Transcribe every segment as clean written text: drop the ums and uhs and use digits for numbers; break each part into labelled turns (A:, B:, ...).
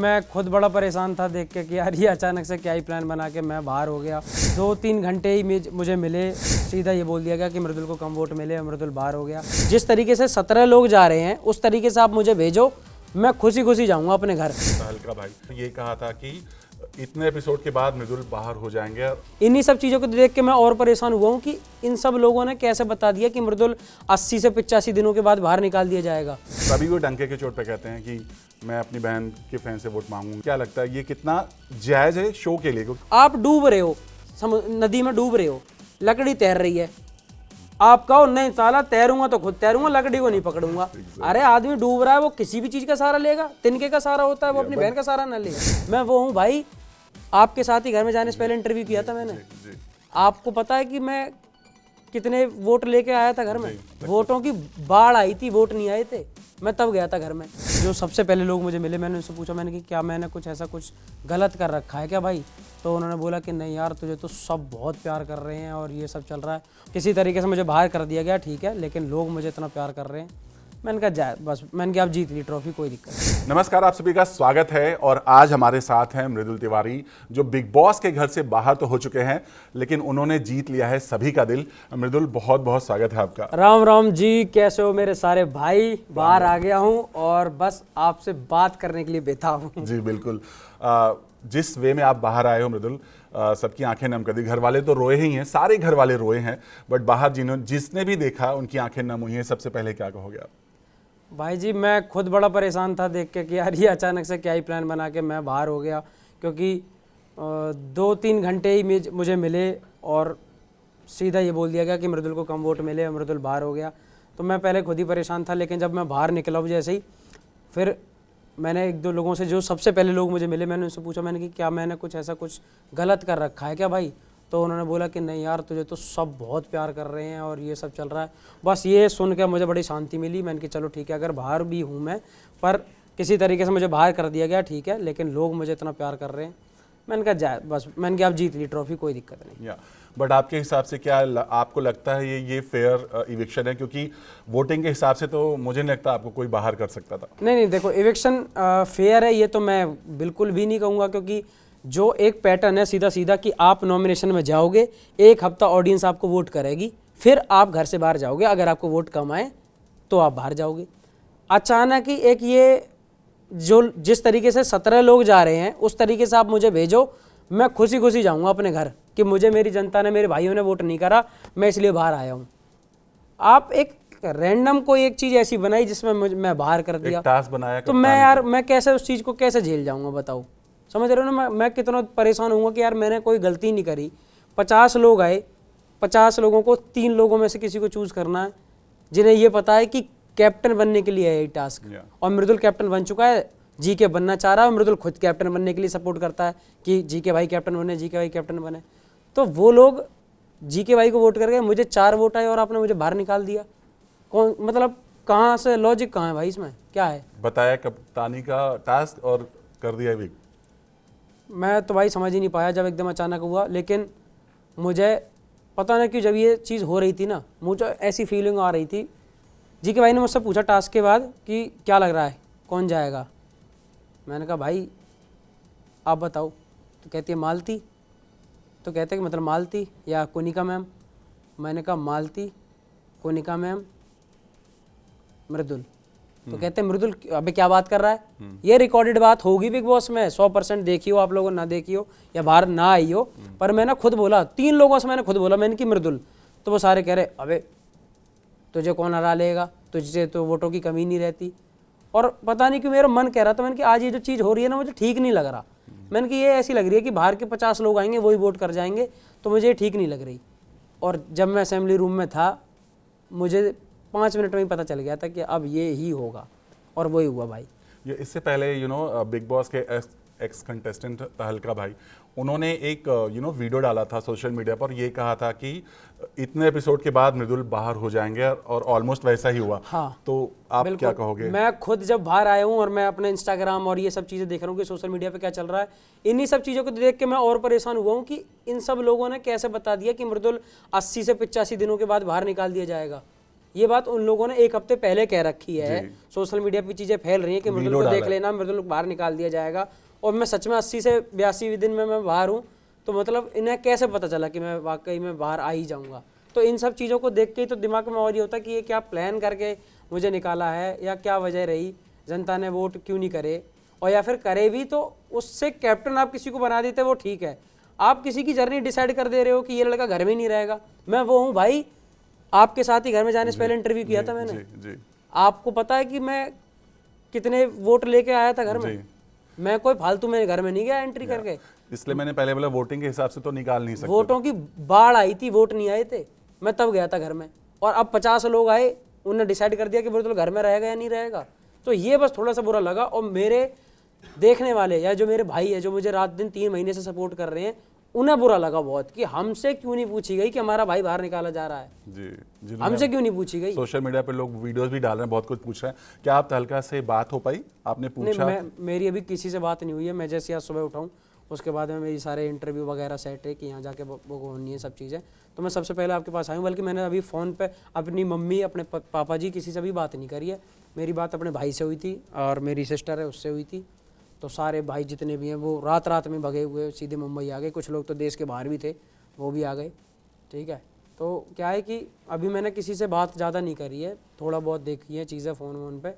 A: मैं खुद बड़ा परेशान था देख के कि यार ये अचानक से क्या ही प्लान बना के मैं बाहर हो गया। 2-3 घंटे ही मुझे मिले, सीधा ये बोल दिया गया कि मृदुल को कम वोट मिले, मृदुल बाहर हो गया। जिस तरीके से 17 लोग जा रहे हैं उस तरीके से आप मुझे भेजो, मैं खुशी खुशी जाऊंगा अपने घर।
B: तहलका भाई ये कहा था कि इतने एपिसोड के बाद मृदुल बाहर हो जाएंगे।
A: इन्हीं सब चीज़ों को देख के मैं और परेशान हुआ हूँ कि इन सब लोगों ने कैसे बता दिया कि मृदुल 80 से 85 दिनों के बाद बाहर निकाल दिया जाएगा।
B: सभी वो डंके के चोट पे कहते हैं कि मैं अपनी बहन के फैन से वोट मांगूंगा। क्या लगता है ये कितना जायज है शो के लिए?
A: आप डूब रहे हो, नदी में डूब रहे हो, लकड़ी तैर रही है, आप कहो नहीं साला तैरूंगा तो खुद तैरूंगा, लकड़ी को नहीं पकड़ूंगा। अरे आदमी डूब रहा है, वो किसी भी चीज का सहारा लेगा, तिनके का सहारा होता है, वो अपनी बहन का सहारा ना ले। मैं वो हूँ भाई, आपके साथ ही घर में जाने से पहले इंटरव्यू किया था मैंने। आपको पता है कि मैं कितने वोट लेके आया था घर में? वोटों की बाढ़ आई थी, वोट नहीं आए थे, मैं तब गया था घर में। जो सबसे पहले लोग मुझे मिले, मैंने उनसे पूछा, मैंने कि क्या मैंने कुछ ऐसा कुछ गलत कर रखा है क्या भाई? तो उन्होंने बोला कि नहीं यार, तुझे तो सब बहुत प्यार कर रहे हैं और ये सब चल रहा है। किसी तरीके से मुझे बाहर कर दिया गया, ठीक है, लेकिन लोग मुझे इतना प्यार कर रहे हैं। मैंने कहा जाए बस, मैंने कहा आप जीत ली ट्रॉफी, कोई दिक्कत नहीं।
B: नमस्कार, आप सभी का स्वागत है। और आज हमारे साथ हैं मृदुल तिवारी, जो बिग बॉस के घर से बाहर तो हो चुके हैं लेकिन उन्होंने जीत लिया है सभी का दिल। मृदुल, बहुत बहुत स्वागत है आपका।
A: राम राम जी, कैसे हो मेरे सारे भाई? बाहर आ गया हूँ और बस आपसे बात करने के लिए बेताब हूँ।
B: जी बिल्कुल। जिस वे में आप बाहर आए हो मृदुल, सबकी आंखें नम कर दी। घर वाले तो रोए ही हैं, सारे घर वाले रोए हैं, बट बाहर जिसने भी देखा उनकी आंखें नम हुई हैं। सबसे पहले क्या कहोगे आप?
A: भाई जी, मैं खुद बड़ा परेशान था देख के कि यार ये अचानक से क्या ही प्लान बना के मैं बाहर हो गया, क्योंकि 2-3 घंटे ही मुझे मिले और सीधा ये बोल दिया गया कि मृदुल को कम वोट मिले, मृदुल बाहर हो गया। तो मैं पहले खुद ही परेशान था, लेकिन जब मैं बाहर निकला हूँ जैसे ही, फिर मैंने 1-2 लोगों से, जो सबसे पहले लोग मुझे मिले, मैंने उनसे पूछा, मैंने कि क्या मैंने कुछ ऐसा कुछ गलत कर रखा है क्या भाई? तो उन्होंने बोला कि नहीं यार, तुझे तो सब बहुत प्यार कर रहे हैं और ये सब चल रहा है। बस ये सुन के मुझे बड़ी शांति मिली। मैंने कहा चलो ठीक है, अगर बाहर भी हूँ मैं, पर किसी तरीके से मुझे बाहर कर दिया गया, ठीक है, लेकिन लोग मुझे इतना प्यार कर रहे हैं। मैंने कहा जाए बस, मैंने कहा आप जीत ली ट्रॉफी, कोई दिक्कत नहीं।
B: बट आपके हिसाब से क्या आपको लगता है ये फेयर इविक्शन है? क्योंकि वोटिंग के हिसाब से तो मुझे नहीं लगता आपको कोई बाहर कर सकता था।
A: नहीं, देखो, इविक्शन फेयर है ये तो मैं बिल्कुल भी नहीं कहूँगा, क्योंकि जो एक पैटर्न है सीधा सीधा कि आप नॉमिनेशन में जाओगे, 1 हफ्ता ऑडियंस आपको वोट करेगी, फिर आप घर से बाहर जाओगे। अगर आपको वोट कम आए तो आप बाहर जाओगे। अचानक ही एक ये जो जिस तरीके से 17 लोग जा रहे हैं उस तरीके से आप मुझे भेजो, मैं खुशी खुशी जाऊंगा अपने घर कि मुझे मेरी जनता ने, मेरे भाइयों ने वोट नहीं करा, मैं इसलिए बाहर आया हूँ। आप एक रैंडम कोई एक चीज़ ऐसी बनाई जिसमें मैं बाहर कर दिया,
B: टास्क बनाया,
A: तो मैं यार मैं कैसे उस चीज़ को कैसे झेल जाऊंगा बताओ? समझ रहे हो ना मैं कितना परेशान हूँ कि यार मैंने कोई गलती नहीं करी। 50 लोग आए, 50 लोगों को 3 लोगों में से किसी को चूज करना है, जिन्हें ये पता है कि कैप्टन बनने के लिए है ये टास्क। और मृदुल कैप्टन बन चुका है, जीके बनना चाह रहा है, मृदुल खुद कैप्टन बनने के लिए सपोर्ट करता है कि जीके भाई कैप्टन बने, जीके भाई कैप्टन बने। तो वो लोग जीके भाई को वोट करके, मुझे 4 वोट आए और आपने मुझे बाहर निकाल दिया। कौन, मतलब कहाँ से लॉजिक, कहाँ है भाई इसमें, क्या है?
B: बताया कप्तानी का टास्क और कर दिया वीक।
A: मैं तो भाई समझ ही नहीं पाया जब एकदम अचानक हुआ। लेकिन मुझे पता नहीं क्यों जब ये चीज़ हो रही थी ना, मुझे ऐसी फीलिंग आ रही थी। जी के भाई ने मुझसे पूछा टास्क के बाद कि क्या लग रहा है, कौन जाएगा? मैंने कहा भाई आप बताओ। तो कहती है मालती। तो कहते हैं कि मतलब मालती या कोनिका मैम? मैंने कहा मालती, कोनिका मैम, मृदुल। तो कहते हैं मृदुल अबे क्या बात कर रहा है? ये रिकॉर्डेड बात होगी बिग बॉस में, 100% देखी हो आप लोगों, ना देखी हो या बाहर ना आई हो, पर मैंने खुद बोला, 3 लोगों से मैंने खुद बोला, मैंने कि मृदुल। तो वो सारे कह रहे अबे तुझे कौन हरा लेगा, तुझसे तो वोटों की कमी नहीं रहती। और पता नहीं क्यों मेरा मन कह रहा था, मैंने कि आज ये जो चीज़ हो रही है ना, मुझे ठीक नहीं लग रहा। मैंने कि ये ऐसी लग रही है कि बाहर के 50 लोग आएंगे, वही वोट कर जाएंगे, तो मुझे ये ठीक नहीं लग रही। और जब मैं असेंबली रूम में था, मुझे 5 मिनट में ही पता चल गया था कि अब ये ही होगा, और वही हुआ भाई।
B: ये इससे पहले बिग बॉस के एक्स कंटेस्टेंट तहलका भाई, उन्होंने एक वीडियो डाला था सोशल मीडिया पर। ये कहा था कि इतने एपिसोड के बाद मृदुल बाहर हो जाएंगे, और ऑलमोस्ट वैसा ही हुआ।
A: हाँ,
B: तो आप क्या कहोगे?
A: मैं खुद जब बाहर आया हूँ और मैं अपने इंस्टाग्राम और ये सब चीज़ें देख रहा हूँ कि सोशल मीडिया पे क्या चल रहा है, इन्हीं सब चीज़ों को देख के मैं और परेशान हुआ हूँ कि इन सब लोगों ने कैसे बता दिया कि मृदुल 80 से 85 दिनों के बाद बाहर निकाल दिया जाएगा। ये बात उन लोगों ने 1 हफ्ते पहले कह रखी है। सोशल मीडिया पे चीज़ें फैल रही हैं कि मृदुल को देख लेना, मृदुल को बाहर निकाल दिया जाएगा। और मैं सच में 80 से 82 दिन में मैं बाहर हूँ, तो मतलब इन्हें कैसे पता चला कि मैं वाकई में बाहर आ ही जाऊँगा। तो इन सब चीज़ों को देख के ही तो दिमाग में और ये होता है कि ये क्या प्लान करके मुझे निकाला है, या क्या वजह रही, जनता ने वोट क्यों नहीं करे, और या फिर करे भी तो उससे कैप्टन आप किसी को बना देते वो ठीक है। आप किसी की जर्नी डिसाइड कर दे रहे हो कि ये लड़का घर में नहीं रहेगा। मैं वो हूँ भाई, आपके साथ ही घर में जाने से पहले इंटरव्यू किया था मैंने।
B: जी।
A: आपको पता है कि मैं कितने वोट लेके आया था घर में। मैं कोई फालतू में घर में नहीं गया एंट्री करके।
B: इसलिए मैंने पहले बोला वोटिंग के हिसाब से तो निकाल नहीं सकते।
A: वोटों की बाढ़ आई थी, वोट नहीं आए थे, मैं तब गया था घर में। और अब 50 लोग आए, उन्होंने डिसाइड कर दिया कि मृदुल घर में रहेगा या नहीं रहेगा। तो ये बस थोड़ा सा बुरा लगा। और मेरे देखने वाले या जो मेरे भाई है, जो मुझे रात दिन 3 महीने से सपोर्ट कर रहे हैं, उन्हें बुरा लगा बहुत कि हमसे क्यों नहीं पूछी गई कि हमारा भाई बाहर निकाला जा रहा है।
B: जी,
A: हमसे क्यों नहीं पूछी गई।
B: सोशल मीडिया पे लोग वीडियोस भी डाल रहे हैं, बहुत कुछ पूछ रहे हैं। क्या आप तहलका से बात हो पाई, आपने पूछा?
A: नहीं, मेरी अभी किसी से बात नहीं हुई है। मैं जैसे आज सुबह उठाऊँ उसके बाद में मेरी सारे इंटरव्यू वगैरह सेट है कि यहाँ जाके वो होनी है सब चीज़ें। तो मैं सबसे पहले आपके पास आऊँ। बल्कि मैंने अभी फ़ोन पे अपनी मम्मी, अपने पापा जी, किसी से भी बात नहीं करी है। मेरी बात अपने भाई से हुई थी और मेरी सिस्टर है उससे हुई थी। तो सारे भाई जितने भी हैं वो रात में भगे हुए सीधे मुंबई आ गए। कुछ लोग तो देश के बाहर भी थे, वो भी आ गए। ठीक है, तो क्या है कि अभी मैंने किसी से बात ज़्यादा नहीं करी है, थोड़ा बहुत देखी है चीज़ें फ़ोन पे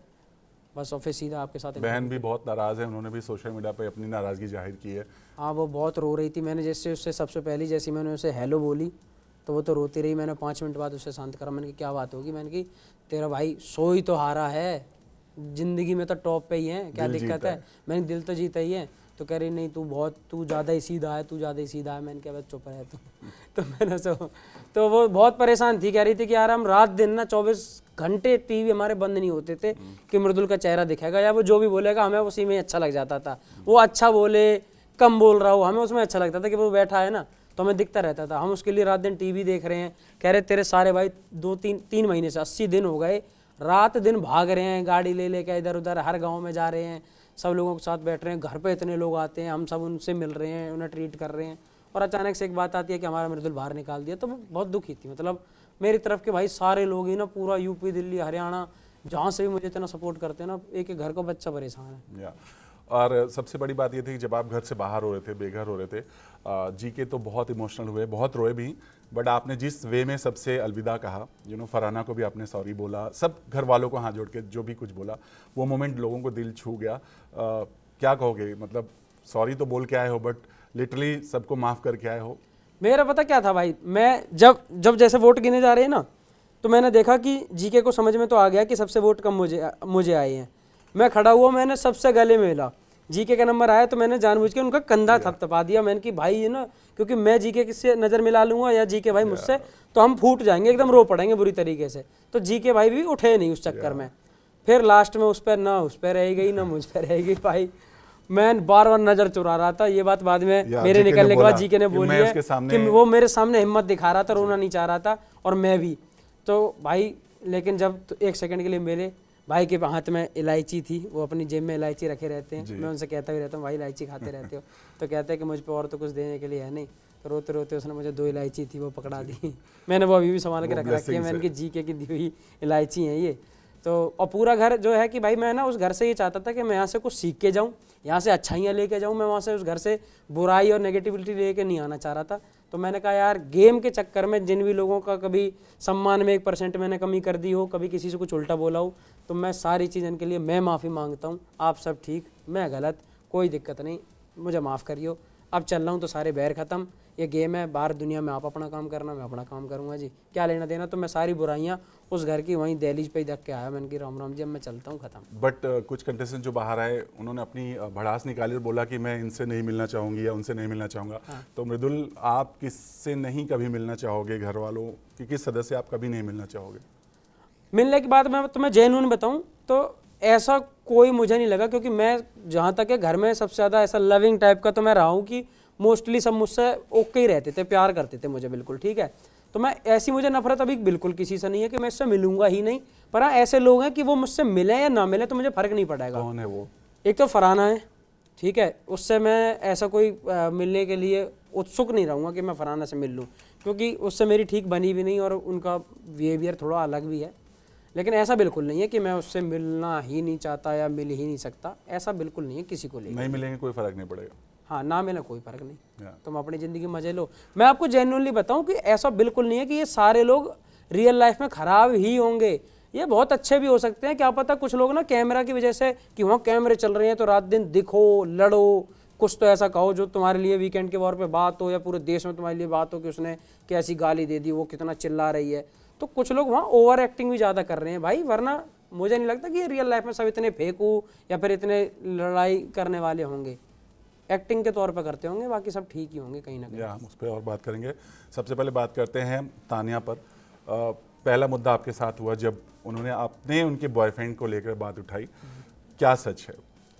A: बस। और फिर सीधा आपके साथ।
B: बहन भी बहुत नाराज़ है, उन्होंने भी सोशल मीडिया पे अपनी नाराज़गी जाहिर की है।
A: हाँ, वो बहुत रो रही थी। मैंने जैसे उससे सबसे पहले जैसे मैंने उसे हेलो बोली तो वो तो रोती रही। मैंने 5 मिनट बाद उसे शांत करा। मैंने कहा क्या बात होगी। मैंने कहा तेरा भाई सो ही तो हारा है, ज़िंदगी में तो टॉप पे ही है, क्या दिक्कत है। मैंने दिल तो जीता ही है। तो कह रही नहीं तू ज़्यादा ही सीधा है, तू ज़्यादा ही सीधा है। मैंने कहा बस चुप रहे तो मैंने तो वो बहुत परेशान थी। कह रही थी कि यार हम रात दिन ना 24 घंटे टीवी हमारे बंद नहीं होते थे कि मृदुल का चेहरा दिखेगा या वो जो भी बोलेगा हमें उसी में अच्छा लग जाता था। वो अच्छा बोले, कम बोल रहा हो, हमें उसमें अच्छा लगता था कि वो बैठा है ना, तो हमें दिखता रहता था। हम उसके लिए रात दिन टीवी देख रहे हैं। कह रहे तेरे सारे भाई 2-3 महीने से 80 दिन हो गए, रात दिन भाग रहे हैं, गाड़ी ले लेकर इधर उधर हर गांव में जा रहे हैं, सब लोगों के साथ बैठ रहे हैं। घर पे इतने लोग आते हैं, हम सब उनसे मिल रहे हैं, उन्हें ट्रीट कर रहे हैं। और अचानक से एक बात आती है कि हमारा मृदुल बाहर निकाल दिया। तो बहुत दुखी थी। मतलब मेरी तरफ के भाई सारे लोग ही ना, पूरा यूपी, दिल्ली, हरियाणा, जहाँ से भी मुझे इतना सपोर्ट करते हैं ना, एक एक घर का बच्चा परेशान है।
B: और सबसे बड़ी बात ये थी कि जब आप घर से बाहर हो रहे थे, बेघर हो रहे थे, जीके तो बहुत इमोशनल हुए, बहुत रोए भी। बट आपने जिस वे में सबसे अलविदा कहा, फरहाना को भी आपने सॉरी बोला, सब घर वालों को हाथ जोड़ के जो भी कुछ बोला, वो मोमेंट लोगों को दिल छू गया। क्या कहोगे, मतलब सॉरी तो बोल के आए हो बट लिटरली सबको माफ़ करके आए हो?
A: मेरा पता क्या था भाई, मैं जब जैसे वोट गिने जा रहे हैं ना, तो मैंने देखा कि जीके को समझ में तो आ गया कि सबसे वोट कम मुझे आए हैं। मैं खड़ा हुआ, मैंने सबसे गले में मिला, जीके का नंबर आया तो मैंने जानबूझ के उनका कंधा थपथपा दिया। मैंने कि भाई ये ना, क्योंकि मैं जीके से नज़र मिला लूँगा या जीके भाई मुझसे, तो हम फूट जाएंगे, एकदम रो पड़ेंगे बुरी तरीके से। तो जीके भाई भी उठे नहीं उस चक्कर में। फिर लास्ट में उस पर ना उस पर रह गई ना मुझ पर रह गई भाई। मैं बार बार नज़र चुरा रहा था। ये बात बाद में मेरे निकलने के बाद जीके ने बोली है कि वो मेरे सामने हिम्मत दिखा रहा था, रोना नहीं चाह रहा था, और मैं भी। तो भाई लेकिन जब 1 सेकंड के लिए मिले, भाई के हाथ में इलायची थी, वो अपनी जेब में इलायची रखे रहते हैं। मैं उनसे कहता भी रहता हूँ भाई इलायची खाते रहते हो, तो कहते हैं कि मुझ पर और तो कुछ देने के लिए है नहीं। तो रोते रोते उसने मुझे 2 इलायची थी वो पकड़ा दी। मैंने वो अभी भी संभाल के रख रखी है। मैंने कि जीके की दी हुई इलायची है ये। तो और पूरा घर जो है कि भाई मैं ना उस घर से ये चाहता था कि मैं यहाँ से कुछ सीख के जाऊँ, यहाँ से अच्छाइयाँ लेके जाऊँ। मैं वहाँ से उस घर से बुराई और नेगेटिविटी लेके नहीं आना चाह रहा था। तो मैंने कहा यार गेम के चक्कर में जिन भी लोगों का कभी सम्मान में 1% मैंने कमी कर दी हो, कभी किसी से कुछ उल्टा बोला हो, तो मैं सारी चीज़ों के लिए मैं माफ़ी मांगता हूँ। आप सब ठीक, मैं गलत, कोई दिक्कत नहीं, मुझे माफ़ करियो। अब चल रहा हूँ तो सारे बैर ख़त्म। ये गेम है, बाहर दुनिया में आप अपना काम करना, मैं अपना काम करूँगा जी, क्या लेना देना। तो मैं सारी बुराइयाँ उस घर की वहीं दहलीज पे ही देख के आया। मैंने कि राम राम जी, अब मैं चलता हूँ, ख़त्म।
B: बट कुछ कंटेस्टेंट जो बाहर आए, उन्होंने अपनी भड़ास निकाली और बोला कि मैं इनसे नहीं मिलना चाहूँगी या उनसे नहीं मिलना चाहूँगा। तो मृदुल, आप किससे नहीं कभी मिलना चाहोगे? घर वालों कि किस सदस्य आप कभी नहीं मिलना चाहोगे?
A: मिलने के बाद मैं तुम्हें जेन्युइन बताऊँ तो ऐसा कोई मुझे नहीं लगा, क्योंकि मैं जहाँ तक है घर में सबसे ज़्यादा ऐसा लविंग टाइप का तो मैं रहा हूँ कि मोस्टली सब मुझसे ओके ही रहते थे, प्यार करते थे मुझे, बिल्कुल ठीक है। तो मैं ऐसी मुझे नफरत अभी बिल्कुल किसी से नहीं है कि मैं इससे मिलूंगा ही नहीं। पर हाँ, ऐसे लोग हैं कि वो मुझसे मिले या ना मिले तो मुझे फ़र्क नहीं पड़ेगा।
B: कौन है वो? एक
A: तो फरहाना है, ठीक है, उससे मैं ऐसा कोई मिलने के लिए उत्सुक नहीं रहूँगा कि मैं फरहाना से मिल लूँ, क्योंकि उससे मेरी ठीक बनी भी नहीं और उनका बिहेवियर थोड़ा अलग भी है। लेकिन ऐसा बिल्कुल नहीं है कि मैं उससे मिलना ही नहीं चाहता या मिल ही नहीं सकता, ऐसा बिल्कुल नहीं है किसी को लेकर।
B: नहीं मिलेंगे कोई फर्क नहीं पड़ेगा।
A: हाँ, ना मिले कोई फर्क नहीं,
B: Yeah.
A: तुम अपनी ज़िंदगी मजे लो। मैं आपको जेन्युइनली बताऊं कि ऐसा बिल्कुल नहीं है कि ये सारे लोग रियल लाइफ में ख़राब ही होंगे, ये बहुत अच्छे भी हो सकते हैं। क्या पता कुछ लोग ना कैमरा की वजह से कि वहाँ कैमरे चल रहे हैं तो रात दिन दिखो, लड़ो, कुछ तो ऐसा कहो जो तुम्हारे लिए वीकेंड के वॉर पे बात हो, या पूरे देश में तुम्हारे लिए बात हो कि उसने कैसी गाली दे दी, वो कितना चिल्ला रही है। तो कुछ लोग वहाँ ओवर एक्टिंग भी ज़्यादा कर रहे हैं भाई, वरना मुझे नहीं लगता कि ये रियल लाइफ में सब इतने फेंकू या फिर इतने लड़ाई करने वाले होंगे। एक्टिंग के तौर पे करते होंगे, बाकी सब ठीक ही होंगे कहीं ना कहीं।
B: या हम उस पर और बात करेंगे। सबसे पहले बात करते हैं तानिया पर। पहला मुद्दा आपके साथ हुआ जब उन्होंने अपने उनके बॉयफ्रेंड को लेकर बात उठाई। क्या सच है,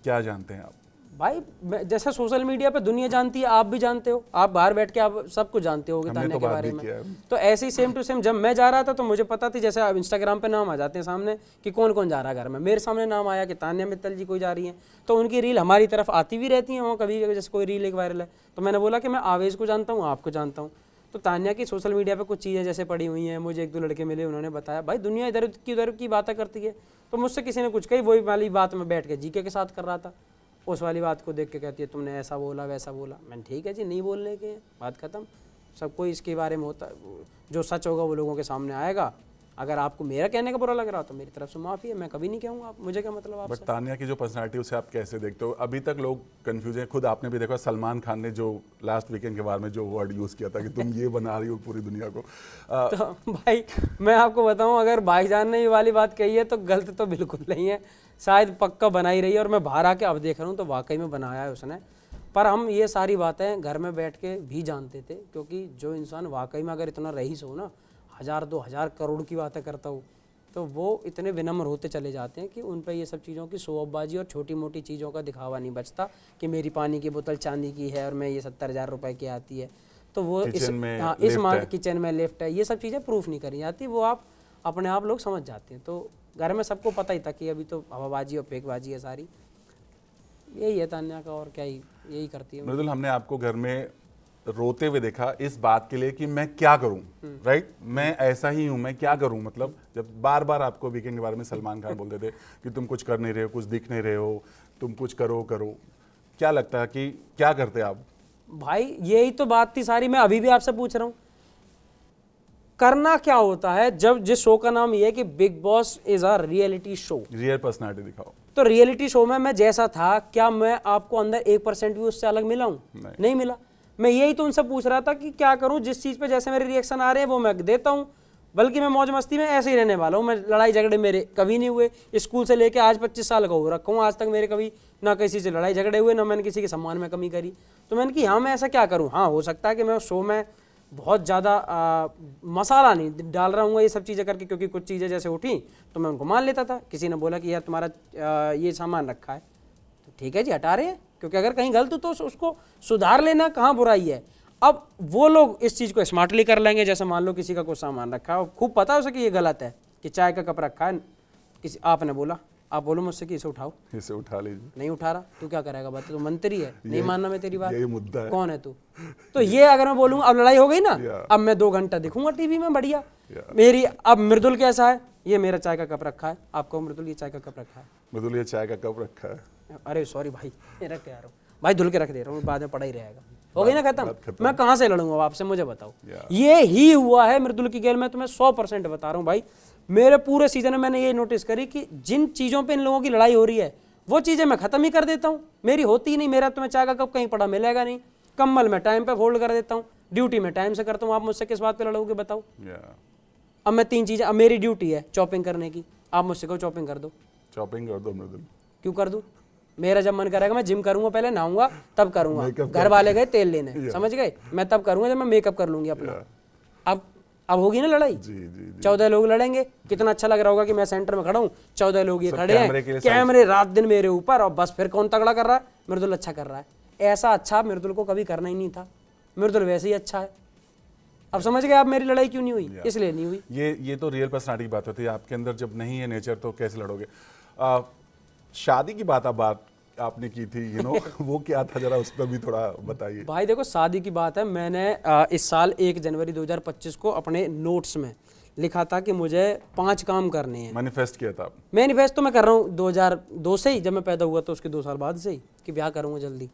B: क्या जानते हैं आप?
A: भाई जैसे सोशल मीडिया पे दुनिया जानती है, आप भी जानते हो, आप बाहर बैठ के आप सब कुछ जानते होगे तान्या के बारे में। तो ऐसे ही सेम टू सेम जब मैं जा रहा था तो मुझे पता थी, जैसे अब इंस्टाग्राम पे नाम आ जाते हैं सामने कि कौन कौन जा रहा है घर में, मेरे सामने नाम आया कि तान्या मित्तल जी कोई जा रही हैं, तो उनकी रील हमारी तरफ आती भी रहती हैं। वो कभी जैसे कोई रील एक वायरल है तो मैंने बोला कि मैं आवेश को जानता हूँ, आपको जानता हूँ। तो तान्या की सोशल मीडिया पे कुछ चीज़ें जैसे पड़ी हुई हैं, मुझे एक दो लड़के मिले, उन्होंने बताया भाई दुनिया इधर की बातें करती है। तो मुझसे किसी ने कुछ कही, वही वाली बात मैं बैठ के जीके के साथ कर रहा था, उस वाली बात को देख के कहती है तुमने ऐसा बोला वैसा बोला। मैंने ठीक है जी, नहीं बोलने के, बात खत्म। सबको इसके बारे में होता, जो सच होगा वो लोगों के सामने आएगा। अगर आपको मेरा कहने का बुरा लग रहा हो तो मेरी तरफ से माफ़ी है, मैं कभी नहीं कहूँगा, आप मुझे क्या मतलब आपसे।
B: बट तानिया की जो पर्सनालिटी उसे आप कैसे देखते हो? अभी तक लोग कंफ्यूज हैं, खुद आपने भी देखा सलमान खान ने जो लास्ट वीकेंड के बारे में जो वर्ड यूज़ किया था कि तुम ये बना रही हो पूरी दुनिया को।
A: तो भाई मैं आपको बताऊं, अगर भाईजान ने ये वाली बात कही है तो गलत तो बिल्कुल नहीं है, शायद पक्का बना ही रही है। और मैं बाहर आके अब देख रहा हूँ तो वाकई में बनाया है उसने। पर हम ये सारी बातें घर में बैठ के भी जानते थे, क्योंकि जो इंसान वाकई में अगर इतना रईस हो ना, 1000 2000 करोड़ की बातें करता हो, तो वो इतने विनम्र होते चले जाते हैं कि उन पे ये सब चीज़ों की शोअबाजी और छोटी मोटी चीज़ों का दिखावा नहीं बचता कि मेरी पानी की बोतल चांदी की है और मैं ये 70,000 रुपए की आती है। तो वो इस किचन में लिफ्ट है, ये सब चीज़ें प्रूफ नहीं करी जाती, वो आप अपने आप लोग समझ जाते हैं। तो घर में सबको पता ही था कि अभी तो हवाबाजी और फेंकबाजी है सारी। यही है तान्या का, और क्या ही यही करती है।
B: मृदुल, हमने आपको घर में रोते हुए देखा इस बात के लिए कि मैं क्या करूं, राइट? मैं ऐसा ही हूं, मैं क्या करूं? मतलब जब बार बार आपको वीकेंड के बारे में सलमान खान बोलते थे कि तुम कुछ कर नहीं रहे हो, कुछ दिख नहीं रहे हो, तुम कुछ करो, क्या लगता है कि क्या करते आप?
A: भाई यही तो बात थी सारी, मैं अभी भी आपसे पूछ रहा हूं, करना क्या होता है जब जिस शो का नाम ये है कि big boss is a reality show,
B: real personality दिखाओ।
A: तो रियलिटी शो में मैं जैसा था, क्या मैं आपको अंदर 1% भी उससे अलग मिला हूं? नहीं मिला। मैं यही तो उनसे पूछ रहा था कि क्या करूं, जिस चीज पे जैसे मेरे रिएक्शन आ रहे हैं वो मैं देता हूं, बल्कि मैं मौज मस्ती में ऐसे ही रहने वाला हूं। मैं लड़ाई झगड़े मेरे कभी नहीं हुए, स्कूल से लेके आज 25 साल का हो रखा हूं, आज तक मेरे कभी ना किसी से लड़ाई झगड़े हुए, ना मैंने किसी के सम्मान में कमी करी। तो मैंने कि हाँ मैं ऐसा क्या करूँ। हाँ, हो सकता है कि मैं उस शो में बहुत ज़्यादा मसाला नहीं डाल रहा हूँ ये सब चीज़ें करके, क्योंकि कुछ चीज़ें जैसे उठी तो मैं उनको मान लेता था। किसी ने बोला कि यार तुम्हारा ये सामान रखा है, तो ठीक है जी हटा रहे हैं, क्योंकि अगर कहीं गलत हो तो उसको सुधार लेना कहाँ बुराई है। अब वो लोग इस चीज़ को स्मार्टली कर लेंगे, जैसे मान लो किसी का कोई सामान रखा है, खूब पता है उसे कि ये गलत है, कि चाय का कप रखा है, किसी आपने बोला, आप बोलो मुझसे कि इसे उठाओ,
B: इसे उठा लीजिए,
A: नहीं उठा रहा, तू क्या करेगा? बात तो मंत्री है, नहीं मानना मैं तेरी बात,
B: यही मुद्दा है।
A: कौन है तू? तो ये अगर मैं बोलूँगा, अब लड़ाई हो गई ना, अब मैं 2 घंटा दिखूंगा टीवी में बढ़िया मेरी। अब मृदुल कैसा है, ये मेरा चाय का कप रखा है, आपको मृदुल ये चाय का कप रखा है,
B: मृदुल ये चाय का कप रखा है,
A: अरे सॉरी भाई रख के आ रहा हूँ भाई, धुल के रख दे रहा हूँ, बाद में पड़ा ही रहेगा। हो गई ना खत्म, मैं कहाँ से लड़ूंगा आपसे, मुझे बताओ। ये ही हुआ है मृदुल की गेल में, तुम्हें 100% बता रहा हूँ भाई। मेरे पूरे सीजन में मैंने ये नोटिस करी कि जिन चीज़ों पे इन लोगों की लड़ाई हो रही है वो चीज़ें मैं ख़त्म ही कर देता हूँ, मेरी होती ही नहीं। मेरा तुम्हें चाय का कप कहीं पड़ा मिलेगा नहीं, कम्बल में टाइम पे फोल्ड कर देता हूँ, ड्यूटी में टाइम से करता हूँ। आप मुझसे किस बात पे लड़ोगे बताओ? अब मैं 3 चीज़ें, अब मेरी ड्यूटी है चॉपिंग करने की, आप मुझसे कहो चॉपिंग कर दो,
B: चॉपिंग कर दो मृदुल।
A: क्यों कर दूँ? मेरा जब मन करेगा मैं जिम करूंगा, पहले नहाऊंगा तब करूंगा, घर वाले गए तेल लेने, समझ गए, मैं तब करूंगा जब मैं मेकअप कर लूंगी अपना। अब होगी ना लड़ाई, 14 लोग लड़ेंगे, कितना अच्छा लग रहा होगा कि मैं सेंटर में खड़ा हूँ, 14 लोग ये खड़े हैं, कैमरे रात दिन मेरे ऊपर, और बस फिर कौन तगड़ा कर रहा है? मृदुल अच्छा कर रहा है। ऐसा अच्छा मृदुल को कभी करना ही नहीं था, मृदुल वैसे ही अच्छा है। अब समझ गए आप मेरी लड़ाई क्यों नहीं हुई? इसलिए नहीं हुई।
B: ये तो रियल पर्सनालिटी की बात होती है, आपके अंदर जब नहीं है नेचर तो कैसे लड़ोगे? शादी की बात आपने की थी, वो क्या था, जरा उस पर भी थोड़ा बताइए।
A: भाई देखो, शादी की बात है, मैंने इस साल 1 जनवरी 2025 को अपने नोट्स में लिखा था कि मुझे 5 काम करने हैं।
B: मैनिफेस्ट किया था आप?
A: मैनिफेस्ट तो मैं कर रहा हूँ 2002 से ही, जब मैं पैदा हुआ तो उसके 2 साल बाद से ही कि ब्याह करूँगा जल्दी।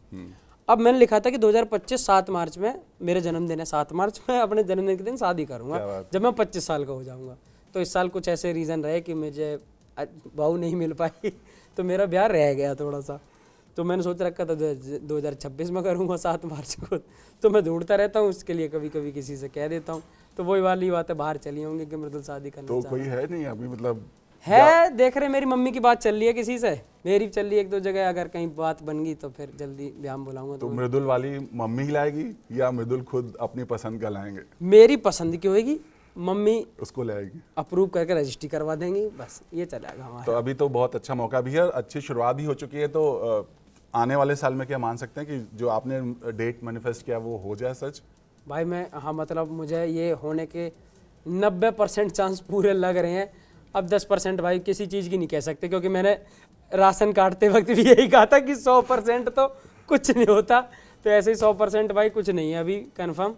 A: अब मैंने लिखा था कि 2025 7 मार्च में मेरे जन्मदिन है, 7 मार्च में अपने जन्मदिन के दिन शादी
B: क्या
A: करूँगा
B: बात
A: जब मैं 25 साल का हो जाऊँगा। तो इस साल कुछ ऐसे रीज़न रहे कि मुझे बहू नहीं मिल पाई तो मेरा ब्याह रह गया थोड़ा सा। तो मैंने सोच रखा था 2026 में करूँगा 7 मार्च को। तो मैं ढूंढता रहता हूँ उसके लिए, कभी कभी किसी से कह देता हूँ। तो वही वाली बात है, बाहर चली होंगी कि मृदुल शादी करना
B: तो कोई है नहीं अभी, मतलब
A: है, देख रहे मेरी मम्मी की बात चल रही है किसी से, मेरी चल रही है 1-2 जगह, अगर कहीं बात बन गई तो फिर जल्दी ब्याह बुलाऊंगा।
B: तो मृदुल वाली मम्मी ही लाएगी या मृदुल खुद अपनी पसंद का लाएंगे?
A: मेरी पसंद की होगी, मम्मी
B: उसको लाएगी,
A: अप्रूव करके रजिस्ट्री करवा देंगी, बस ये चलेगा हमारा।
B: तो अभी तो बहुत अच्छा मौका भी है, अच्छी शुरुआत भी हो चुकी है। तो आने वाले साल में क्या मान सकते हैं कि जो आपने डेट मैनिफेस्ट किया वो हो जाए सच?
A: भाई मैं, हाँ मतलब मुझे ये होने के 90% चांस पूरे लग रहे हैं। अब 10% भाई किसी चीज़ की नहीं कह सकते, क्योंकि मैंने राशन काटते वक्त भी यही कहा था कि 100% तो कुछ नहीं होता। तो ऐसे ही 100% भाई कुछ नहीं है अभी कंफर्म।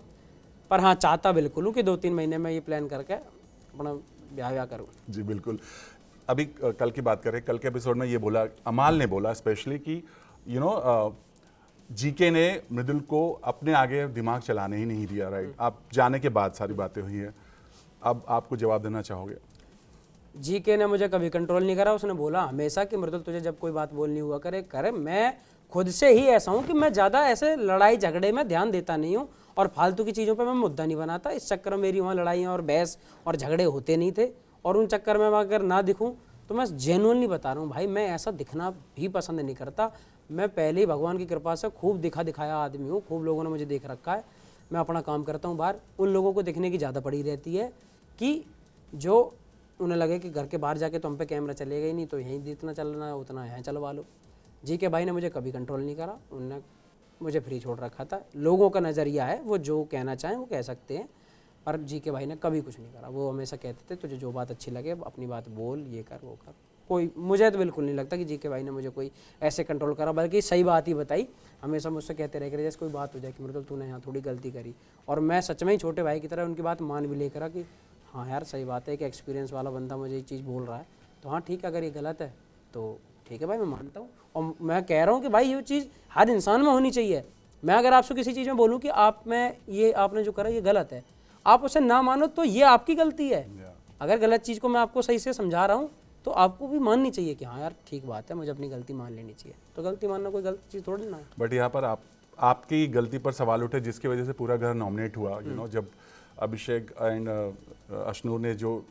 A: पर हाँ, चाहता बिल्कुल हूँ कि 2-3 महीने में ये प्लान करके अपना ब्याह करूँ।
B: जी बिल्कुल। अभी कल की बात करें, कल के एपिसोड में ये बोला, अमाल ने बोला स्पेशली कि जीके ने मृदुल को अपने आगे दिमाग चलाने ही नहीं दिया, राइट? आप जाने के बाद सारी बातें हुई हैं, अब आपको जवाब देना चाहोगे?
A: जीके ने मुझे कभी कंट्रोल नहीं करा। उसने बोला हमेशा कि मृदुल तुझे जब कोई बात बोलनी हुआ करे। मैं खुद से ही ऐसा हूँ कि मैं ज़्यादा ऐसे लड़ाई झगड़े में ध्यान देता नहीं हूँ और फालतू की चीज़ों पे मैं मुद्दा नहीं बनाता। इस चक्कर में मेरी वहाँ लड़ाइयाँ और बहस और झगड़े होते नहीं थे, और उन चक्कर में मैं अगर ना दिखूँ तो मैं जेन्युइनली बता रहा हूँ भाई, मैं ऐसा दिखना भी पसंद नहीं करता। मैं पहले ही भगवान की कृपा से खूब दिखाया आदमी हूँ, खूब लोगों ने मुझे देख रखा है। मैं अपना काम करता हूँ बाहर, उन लोगों को दिखने की ज़्यादा पड़ी रहती है कि जो उन्हें लगे कि घर के बाहर जाके तो हम पे कैमरा चलेगा ही नहीं, तो यहीं जितना चलना है उतना यहाँ चलवा लो। जी के भाई ने मुझे कभी कंट्रोल नहीं करा, उनने मुझे फ्री छोड़ रखा था। लोगों का नज़रिया है, वो जो कहना चाहें वो कह सकते हैं, पर जी के भाई ने कभी कुछ नहीं करा। वो हमेशा कहते थे तुझे जो बात अच्छी लगे अपनी बात बोल, ये कर वो कर। कोई, मुझे तो बिल्कुल नहीं लगता कि जी के भाई ने मुझे कोई ऐसे कंट्रोल करा, बल्कि सही बात ही बताई। हमेशा मुझसे कहते रहे कि जैसे कोई बात हो जाए कि मतलब तूने यहाँ थोड़ी गलती करी, और मैं सच में ही छोटे भाई की तरह उनकी बात मान भी लेकर कि हाँ यार सही बात है कि एक्सपीरियंस वाला बंदा मुझे ये चीज़ बोल रहा है, तो हाँ ठीक है, अगर ये गलत है तो ठीक है भाई, मैं मानता हूँ। और मैं कह रहा हूँ कि भाई ये चीज़ हर इंसान में होनी चाहिए। मैं अगर आपसे किसी चीज़ में बोलूँ कि आप में ये आपने जो करा ये गलत है, आप उसे ना मानो तो ये आपकी गलती है। अगर गलत चीज़ को मैं आपको सही से समझा रहा हूँ तो आपको भी माननी चाहिए कि हाँ यार ठीक बात है, मुझे अपनी गलती मान लेनी चाहिए। तो गलती मानना कोई गलत चीज़ थोड़ी ना है।
B: बट यहाँ पर आपकी गलती पर सवाल उठे जिसकी वजह से पूरा घर नॉमिनेट हुआ। जब अभिषेक एंड अश्नूर ने जो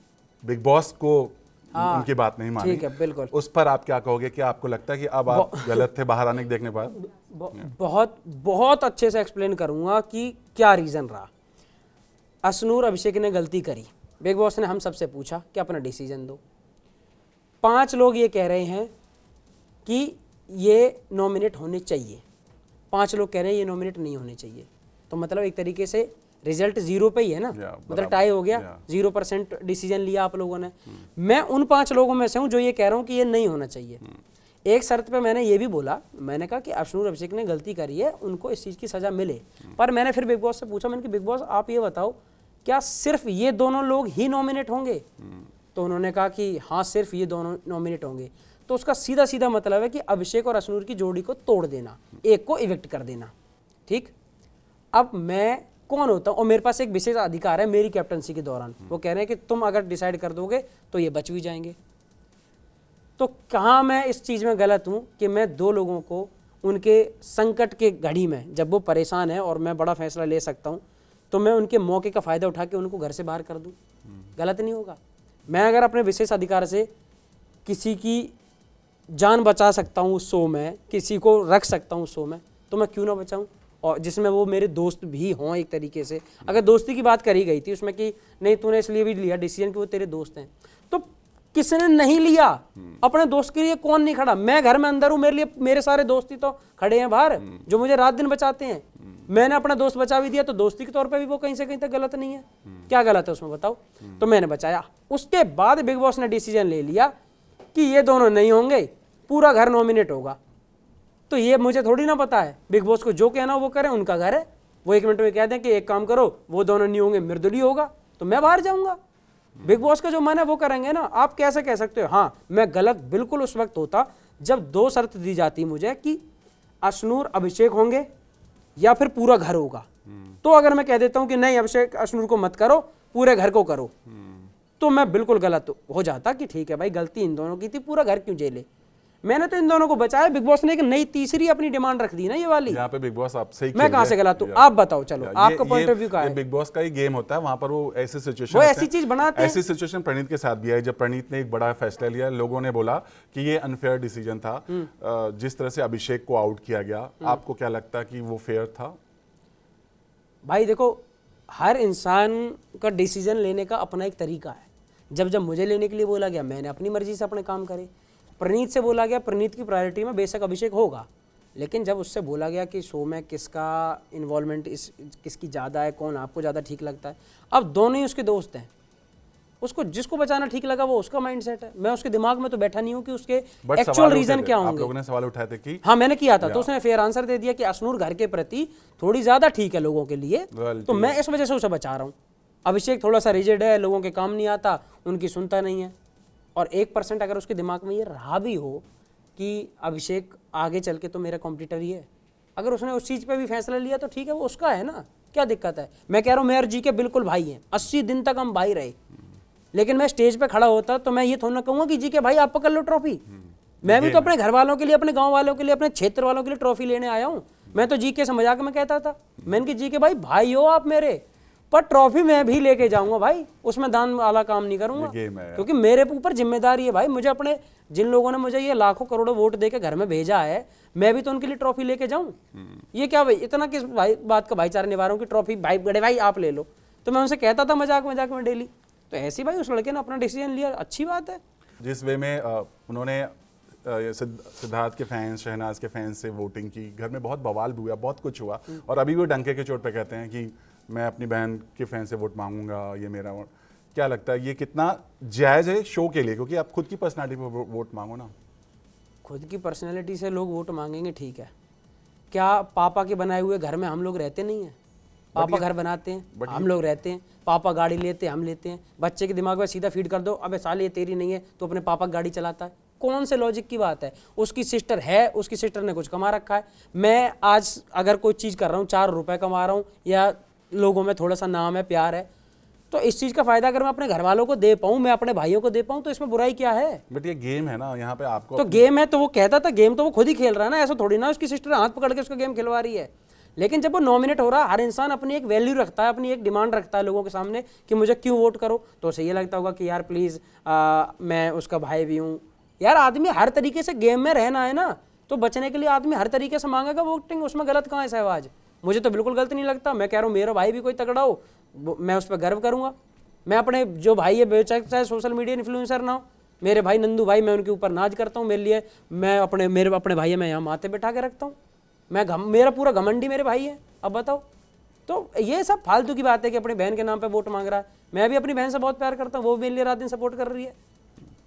B: बिग बॉस को उनकी बात नहीं मानी,
A: ठीक है, बिल्कुल,
B: उस पर आप क्या कहोगे? क्या आपको लगता है कि अब आप गलत थे बाहर आने के देखने पर?
A: बहुत अच्छे से एक्सप्लेन करूंगा कि क्या रीज़न रहा। अश्नूर अभिषेक ने गलती करी, बिग बॉस ने हम सबसे पूछा कि अपना डिसीजन दो। 5 लोग ये कह रहे हैं कि ये नॉमिनेट होने चाहिए, 5 लोग कह रहे हैं ये नॉमिनेट नहीं होने चाहिए। तो मतलब एक तरीके से रिजल्ट 0 पे ही है ना, मतलब टाई हो गया। 0% डिसीजन लिया आप लोगों ने। मैं उन 5 लोगों में से हूँ जो ये कह रहा हूँ कि ये नहीं होना चाहिए। एक शर्त पे मैंने ये भी बोला, मैंने कहा कि अश्नूर अभिषेक ने गलती करी है, उनको इस चीज़ की सज़ा मिले। पर मैंने फिर बिग बॉस से पूछा, मैंने कि बिग बॉस आप ये बताओ क्या सिर्फ ये दोनों लोग ही नॉमिनेट होंगे? तो उन्होंने कहा कि हाँ सिर्फ ये दोनों नॉमिनेट होंगे। तो उसका सीधा सीधा मतलब है कि अभिषेक और अश्नूर की जोड़ी को तोड़ देना, एक को इविक्ट कर देना। ठीक, अब मैं कौन होता हूँ और मेरे पास एक विशेष अधिकार है मेरी कैप्टनसी के दौरान। वो कह रहे हैं कि तुम अगर डिसाइड कर दोगे तो ये बच भी जाएंगे। तो कहाँ मैं इस चीज़ में गलत हूँ कि मैं 2 लोगों को उनके संकट के घड़ी में जब वो परेशान है और मैं बड़ा फैसला ले सकता हूँ तो मैं उनके मौके का फ़ायदा उठा के उनको घर से बाहर कर दूँ? गलत नहीं होगा। मैं अगर अपने विशेष अधिकार से किसी की जान बचा सकता हूँ उस शो में, किसी को रख सकता हूँ उस शो में, तो मैं क्यों ना बचाऊँ? और जिसमें वो मेरे दोस्त भी हों एक तरीके से। अगर दोस्ती की बात करी गई थी उसमें कि नहीं तूने इसलिए भी लिया डिसीजन कि वो तेरे दोस्त हैं, तो किसने नहीं लिया? अपने दोस्त के लिए कौन नहीं खड़ा? मैं घर में अंदर हूँ, मेरे लिए मेरे सारे दोस्ती तो खड़े हैं बाहर जो मुझे रात दिन बचाते हैं। मैंने अपना दोस्त बचा भी दिया तो दोस्ती के तौर पे भी वो कहीं से कहीं तक गलत नहीं है। क्या गलत है उसमें बताओ? तो मैंने बचाया। उसके बाद बिग बॉस ने डिसीजन ले लिया कि ये दोनों नहीं होंगे, पूरा घर नॉमिनेट होगा। तो ये मुझे थोड़ी ना पता है, बिग बॉस को जो कहना वो करें, उनका घर है। वो 1 मिनट में कह दें कि एक काम करो वो दोनों नहीं होंगे, मृदुल ही होगा, तो मैं बाहर जाऊंगा। बिग बॉस का जो मन है वो करेंगे ना। आप कैसे कह सकते हो? हाँ, मैं गलत बिल्कुल उस वक्त होता जब 2 शर्त दी जाती मुझे कि अशनूर अभिषेक होंगे या फिर पूरा घर होगा। तो अगर मैं कह देता हूं कि नहीं, अभिषेक अशनूर को मत करो, पूरे घर को करो, तो मैं बिल्कुल गलत हो जाता कि ठीक है भाई, गलती इन दोनों की थी, पूरा घर क्यों झेले। मैंने तो इन दोनों को बचाया। बिग बॉस ने एक नई तीसरी अपनी डिमांड रख दी ना, ये वाली।
B: यहाँ पे बिग बॉस आपसे ही
A: मैं कहां से गलत हूं? आप बताओ, चलो आपका पॉइंट ऑफ व्यू क्या है?
B: बिग बॉस का ही गेम होता है, वहां पर वो ऐसी सिचुएशन,
A: वो ऐसी चीज बनाते हैं।
B: ऐसी सिचुएशन प्रणीत के साथ भी है जब प्रणीत ने एक बड़ा फैसला लिया, लोगों ने बोला कि ये अनफेयर डिसीजन था। जिस तरह से अभिषेक को आउट किया गया, आपको क्या लगता है कि वो फेयर था?
A: भाई देखो, हर इंसान का डिसीजन लेने का अपना एक तरीका है। जब मुझे लेने के लिए बोला गया, मैंने अपनी मर्जी से अपने काम करे। प्रणीत से बोला गया, प्रणीत की प्रायोरिटी में बेशक अभिषेक होगा, लेकिन जब उससे बोला गया कि शो में किसका इन्वॉल्वमेंट किसकी ज़्यादा है, कौन आपको ज़्यादा ठीक लगता है, अब दोनों ही उसके दोस्त हैं। उसको जिसको बचाना ठीक लगा वो उसका माइंडसेट है। मैं उसके दिमाग में तो बैठा नहीं हूँ कि उसके एक्चुअल रीजन क्या होंगे।
B: आप लोगों ने सवाल उठाए थे कि
A: हाँ, मैंने किया था, तो उसने फेयर आंसर दे दिया कि अशनूर घर के प्रति थोड़ी ज़्यादा ठीक है लोगों के लिए, तो मैं इस वजह से उसे बचा रहा हूँ। अभिषेक थोड़ा सा रिजिड है, लोगों के काम नहीं आता, उनकी सुनता नहीं है। और 1% अगर उसके दिमाग में ये रहा भी हो कि अभिषेक आगे चल के तो मेरा कॉम्पिटिटर ही है, अगर उसने उस चीज़ पे भी फैसला लिया तो ठीक है, वो उसका है ना, क्या दिक्कत है। मैं कह रहा हूँ मेयर जी के बिल्कुल भाई हैं, 80 दिन तक हम भाई रहे, लेकिन मैं स्टेज पे खड़ा होता तो मैं ये थोड़ा ना कहूँगा कि जी के भाई आप पकड़ लो ट्रॉफी। मैं भी तो अपने घर वालों के लिए, अपने गाँव वालों के लिए, अपने क्षेत्र वालों के लिए ट्रॉफी लेने आया हूँ। मैं तो जी के से मजाक में कहता था, मैंने कि जी के भाई हो आप मेरे, पर ट्रॉफी मैं भी लेके जाऊंगा भाई, उसमें दान वाला काम नहीं करूंगा, क्योंकि मेरे ऊपर जिम्मेदारी है भाई। मुझे अपने जिन लोगों ने मुझे ये लाखों करोड़ों वोट देके घर में भेजा है, मैं भी तो उनके लिए ट्रॉफी लेके जाऊं। ये क्या भाई, इतना किस भाई बात का भाईचारा निभा रहा हूं कि ट्रॉफी भाई बड़े भाई आप ले लो। तो मैं उनसे कहता था मजाक में डेली। तो ऐसी भाई उस लड़के ने अपना डिसीजन लिया, अच्छी बात है।
B: जिस वे में उन्होंने सिद्धार्थ के फैंस, शहनाज के फैंस से वोटिंग की, घर में बहुत बवाल भी हुआ, बहुत कुछ हुआ, और अभी वो डंके के चोट पे कहते हैं कि मैं अपनी बहन के फैन से वोट मांगूंगा, ये मेरा वोट। क्या लगता है ये कितना जायज़ है शो के लिए? क्योंकि आप खुद की पर्सनालिटी पर वोट मांगो ना।
A: खुद की पर्सनालिटी से लोग वोट मांगेंगे, ठीक है। क्या पापा के बनाए हुए घर में हम लोग रहते नहीं हैं? पापा घर बनाते हैं, हम लोग रहते हैं। पापा गाड़ी लेते हैं, हम लेते हैं। बच्चे के दिमाग में सीधा फीड कर दो, अबे साले ये तेरी नहीं है, तो अपने पापा की गाड़ी चलाता है। कौन से लॉजिक की बात है? उसकी सिस्टर है, उसकी सिस्टर ने कुछ कमा रखा है। मैं आज अगर कोई चीज़ कर रहा हूँ, 4 रुपये कमा रहा हूँ, या लोगों में थोड़ा सा नाम है, प्यार है, तो इस चीज़ का फायदा अगर मैं अपने घर वालों को दे पाऊँ, मैं अपने भाइयों को दे पाऊँ, तो इसमें बुराई क्या है?
B: बट ये गेम है ना, यहाँ पे आपको
A: तो गेम है, तो वो कहता था गेम तो वो खुद ही खेल रहा है ना, ऐसा थोड़ी ना उसकी सिस्टर हाथ पकड़ के उसका गेम खिलवा रही है। लेकिन जब वो नॉमिनेट हो रहा है, हर इंसान अपनी एक वैल्यू रखता है, अपनी एक डिमांड रखता है लोगों के सामने कि मुझे क्यों वोट करो, तो उसे ये लगता होगा कि यार प्लीज़ मैं उसका भाई भी हूँ। यार आदमी हर तरीके से गेम में रहना है ना, तो बचने के लिए आदमी हर तरीके से मांगेगा वोटिंग, उसमें गलत कहाँ है सहवाज? मुझे तो बिल्कुल गलत नहीं लगता। मैं कह रहा हूँ मेरा भाई भी कोई तगड़ा हो, मैं उस पर गर्व करूँगा। मैं अपने जो भाई है, बेचारे चाहे सोशल मीडिया इन्फ्लुएंसर ना हो, मेरे भाई नंदू भाई, मैं उनके ऊपर नाच करता हूँ। मेरे लिए मैं अपने भाई है, मैं यहाँ माथे बैठा के रखता हूँ। मेरा पूरा घमंडी मेरे भाई है। अब बताओ, तो ये सब फालतू की बात है कि अपनी बहन के नाम पे वोट मांग रहा है। मैं भी अपनी बहन से बहुत प्यार करता हूँ, वो भी मेरे लिए रात दिन सपोर्ट कर रही है।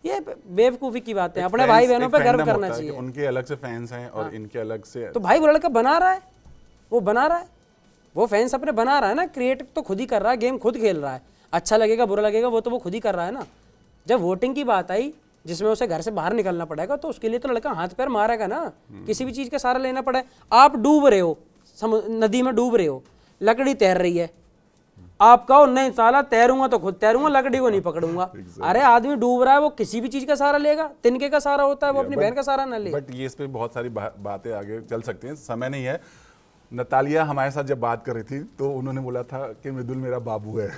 A: ये बेवकूफ़ी की बात है। अपने भाई बहनों पे गर्व करना चाहिए।
B: उनके अलग से फैंस हैं और इनके अलग से,
A: तो भाई वो लड़का बना रहा है, वो बना रहा है, वो फैंस अपने बना रहा है ना, क्रिएट तो खुद ही कर रहा है, गेम खुद खेल रहा है। अच्छा लगेगा बुरा लगेगा वो तो वो खुद ही कर रहा है ना। जब वोटिंग की बात आई जिसमें उसे घर से बाहर निकलना पड़ेगा, तो उसके लिए तो लड़का हाथ पैर मारेगा ना, किसी भी चीज़ का सहारा लेना पड़े। आप डूब रहे हो, नदी में डूब रहे हो, लकड़ी तैर रही है, आप कहो नहीं साला तैरूंगा तो खुद तैरूंगा, लकड़ी को नहीं पकड़ूंगा। अरे आदमी डूब रहा है, वो किसी भी चीज का सहारा लेगा, तिनके का सहारा होता है, वो अपनी बहन का सहारा ना ले।
B: बट ये इस पे बहुत सारी बातें आगे चल सकती हैं, समय नहीं है। नतालिया हमारे साथ जब बात कर रही थी तो उन्होंने बोला था कि मृदुल मेरा बाबू है।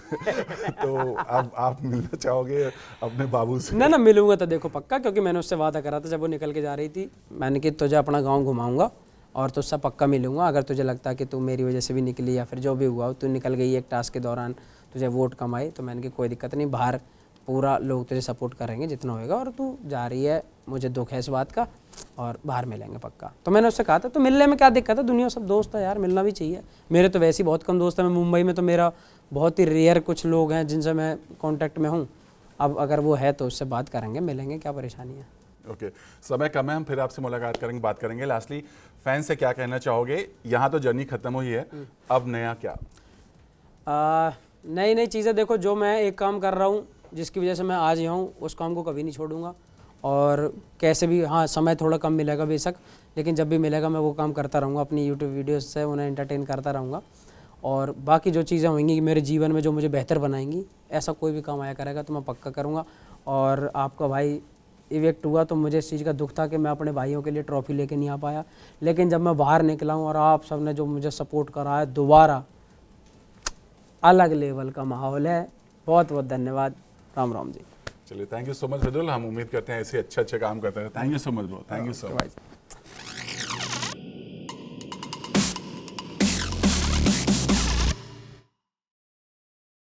B: तो अब आप मिलना चाहोगे अपने बाबू से?
A: ना मिलूंगा तो देखो पक्का, क्योंकि मैंने उससे वादा करा था जब वो निकल के जा रही थी, मैंने कि तुझे अपना गाँव घुमाऊंगा और तुझसे पक्का मिलूंगा। अगर तुझे लगता है कि तू मेरी वजह से भी निकली या फिर जो भी हुआ, तू निकल गई एक टास्क के दौरान, तुझे वोट कम आए, तो मैंने कि कोई दिक्कत नहीं, बाहर पूरा लोग तुझे सपोर्ट करेंगे जितना होएगा, और तू जा रही है, मुझे दुख है इस बात का, और बाहर मिलेंगे पक्का। तो मैंने उससे कहा था, तो मिलने में क्या दिक्कत है, दुनिया सब दोस्त है यार, मिलना भी चाहिए। मेरे तो वैसे ही बहुत कम दोस्त हैं, मैं मुंबई में तो मेरा बहुत ही रेयर कुछ लोग हैं जिनसे मैं कॉन्टैक्ट में हूँ। अब अगर वो है तो उससे बात करेंगे, मिलेंगे, क्या परेशानी है।
B: ओके, समय कम है, हम फिर आपसे मुलाकात करेंगे, बात करेंगे। लास्टली फैंस से क्या कहना चाहोगे? यहाँ तो जर्नी खत्म हुई है, अब नया क्या?
A: नई नई चीज़ें देखो, जो मैं एक काम कर रहा हूँ, जिसकी वजह से मैं आज यहाँ हूँ, उस काम को कभी नहीं छोड़ूंगा। और कैसे भी, हाँ समय थोड़ा कम मिलेगा बेशक, लेकिन जब भी मिलेगा मैं वो काम करता रहूँगा, अपनी यूट्यूब वीडियोस से उन्हें एंटरटेन करता रहूँगा। और बाकी जो चीज़ें होंगी मेरे जीवन में जो मुझे बेहतर बनाएंगी, ऐसा कोई भी काम आया करेगा तो मैं पक्का करूँगा। और आपका भाई इवेक्ट हुआ तो मुझे इस चीज़ का दुख था कि मैं अपने भाइयों के लिए ट्रॉफी लेके नहीं आ पाया, लेकिन जब मैं बाहर निकला हूँ और आप सब ने जो मुझे सपोर्ट करा है, दोबारा अलग लेवल का माहौल है। बहुत बहुत धन्यवाद। राम राम जी।
B: चलिए, थैंक यू सो मच मृदुल, हम उम्मीद करते हैं ऐसे अच्छे काम करते हैं। Thank you so much bro, thank you so much.